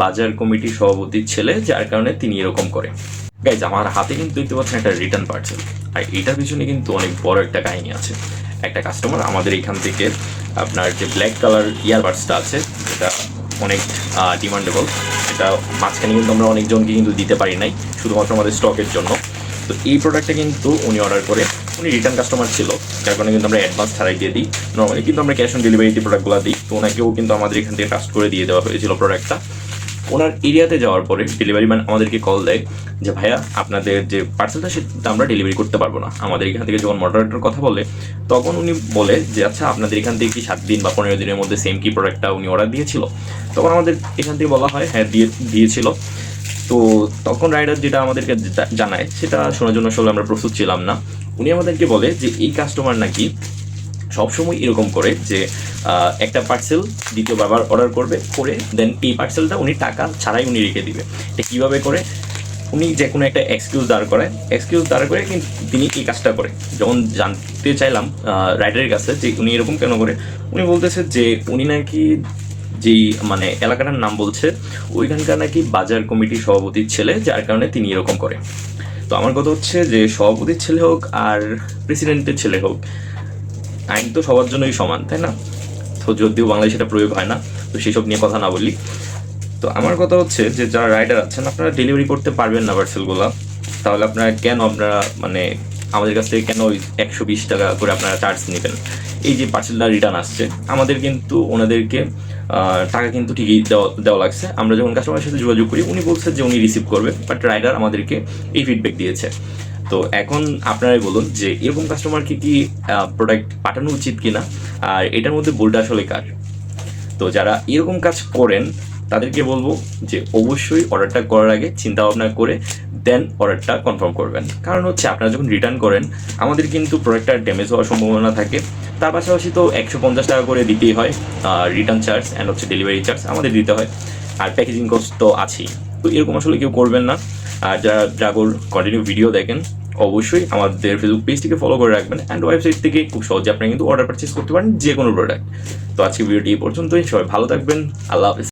বাজার কমিটির সভাপতির ছেলে, যার কারণে তিনি এরকম করে। গাইজ, আমার হাতে কিন্তু দেখতে পাচ্ছেন একটা রিটার্ন পার্সেল, আর এটার পিছনে কিন্তু অনেক বড় একটা কাহিনী আছে। একটা কাস্টমার আমাদের এখান থেকে আপনার যে ব্ল্যাক কালার ইয়ারবাডসটা আছে, যেটা অনেক ডিমান্ডেবল, এটা মাঝখানে কিন্তু আমরা অনেকজনকে কিন্তু দিতে পারি নাই, শুধুমাত্র আমাদের স্টকের জন্য। তো এই প্রোডাক্টটা কিন্তু উনি অর্ডার করে, উনি রিটার্ন কাস্টমার ছিল, যার কারণে কিন্তু আমরা অ্যাডভান্স ছাড়াই দিয়ে দিই। নর্মালি কিন্তু আমরা ক্যাশ অন ডেলিভারিতে প্রোডাক্টগুলো দিই, তো ওনাকেও কিন্তু আমাদের এখান থেকে ট্রাস্ট করে দিয়ে দেওয়া হয়েছিল প্রোডাক্টটা। ওনার এরিয়াতে যাওয়ার পরে ডেলিভারি ম্যান আমাদেরকে কল দেয় যে ভাইয়া, আপনাদের যে পার্সেলটা সেটা আমরা ডেলিভারি করতে পারবো না। আমাদের এখান থেকে যখন মডারেটর কথা বলে, তখন উনি বলে যে আচ্ছা, আপনাদের এখান থেকে কি 7 দিন বা 15 দিনের মধ্যে সেম কি প্রোডাক্টটা উনি অর্ডার দিয়েছিল? তখন আমাদের এখান থেকে বলা হয় হ্যাঁ দিয়েছিল। তো তখন রাইডার যেটা আমাদেরকে জানায় সেটা শোনার জন্য আসলে আমরা প্রস্তুত ছিলাম না। উনি আমাদেরকে বলে যে এই কাস্টমার নাকি সবসময় এরকম করে যে একটা পার্সেল দ্বিতীয়বার অর্ডার করবে, করে দেন এই পার্সেলটা উনি টাকা ছাড়াই উনি রেখে দিবে। এটা কীভাবে করে? উনি যে কোনো একটা এক্সকিউজ দাঁড় করে কিন্তু তিনি এই কাজটা করে। যখন জানতে চাইলাম রাইডারের কাছে যে উনি এরকম কেন করে, উনি বলতেছে যে উনি নাকি যেই মানে এলাকাটার নাম বলছে, ওইখানকার নাকি বাজার কমিটির সভাপতির ছেলে, যার কারণে তিনি এরকম করে। তো আমার কথা হচ্ছে যে সভাপতির ছেলে হোক আর প্রেসিডেন্টের ছেলে হোক, আইন তো সবার জন্যই সমান, তাই না? তো যদিও বাংলাদেশে সেটা প্রয়োগ হয় না, তো সেসব নিয়ে কথা না বলি। তো আমার কথা হচ্ছে যে যারা রাইডার আছেন, আপনারা ডেলিভারি করতে পারবেন না পার্সেলগুলো, তাহলে আপনারা মানে আমাদের কাছ থেকে কেন 120 টাকা করে আপনারা চার্জ নেবেন? এই যে পার্সেলটা রিটার্ন আসছে, আমাদের কিন্তু ওনাদেরকে টাকা কিন্তু ঠিকই দেওয়া লাগছে। আমরা যখন কাস্টমারের সাথে যোগাযোগ করি, উনি বলছে যে উনি রিসিভ করবে, বাট রাইডার আমাদেরকে এই ফিডব্যাক দিয়েছে। তো এখন আপনারাই বলুন যে এরকম কাস্টমারকে কি প্রোডাক্ট পাঠানো উচিত কিনা, আর এটার মধ্যে ভুলটা আসলে কার? তো যারা এরকম কাজ করেন তাদেরকে বলবো যে অবশ্যই অর্ডারটা করার আগে চিন্তা ভাবনা করে দেন অর্ডারটা কনফার্ম করবেন। কারণ হচ্ছে আপনারা যখন রিটার্ন করেন, আমাদের কিন্তু প্রোডাক্টটা ড্যামেজ হওয়ার সম্ভাবনা থাকে। তার পাশাপাশি তো 150 টাকা করে দিতেই হয় রিটার্ন চার্জ, অ্যান্ড হচ্ছে ডেলিভারি চার্জ আমাদের দিতে হয়, আর প্যাকেজিং কস্ট তো আছেই। তো এরকম আসলে কেউ করবেন না। আর যারা ড্রাগোর কন্টিনিউ ভিডিও দেখেন, অবশ্যই আমাদের ফেসবুক পেজটিকে ফলো করে রাখবেন, অ্যান্ড ওয়েবসাইট থেকে খুব সহজে আপনারা কিন্তু অর্ডার পারচেস করতে পারেন যে কোনো প্রোডাক্ট। তো আজকে ভিডিওটি এই পর্যন্তই, সবাই ভালো থাকবেন, আল্লাহ হাফেজ।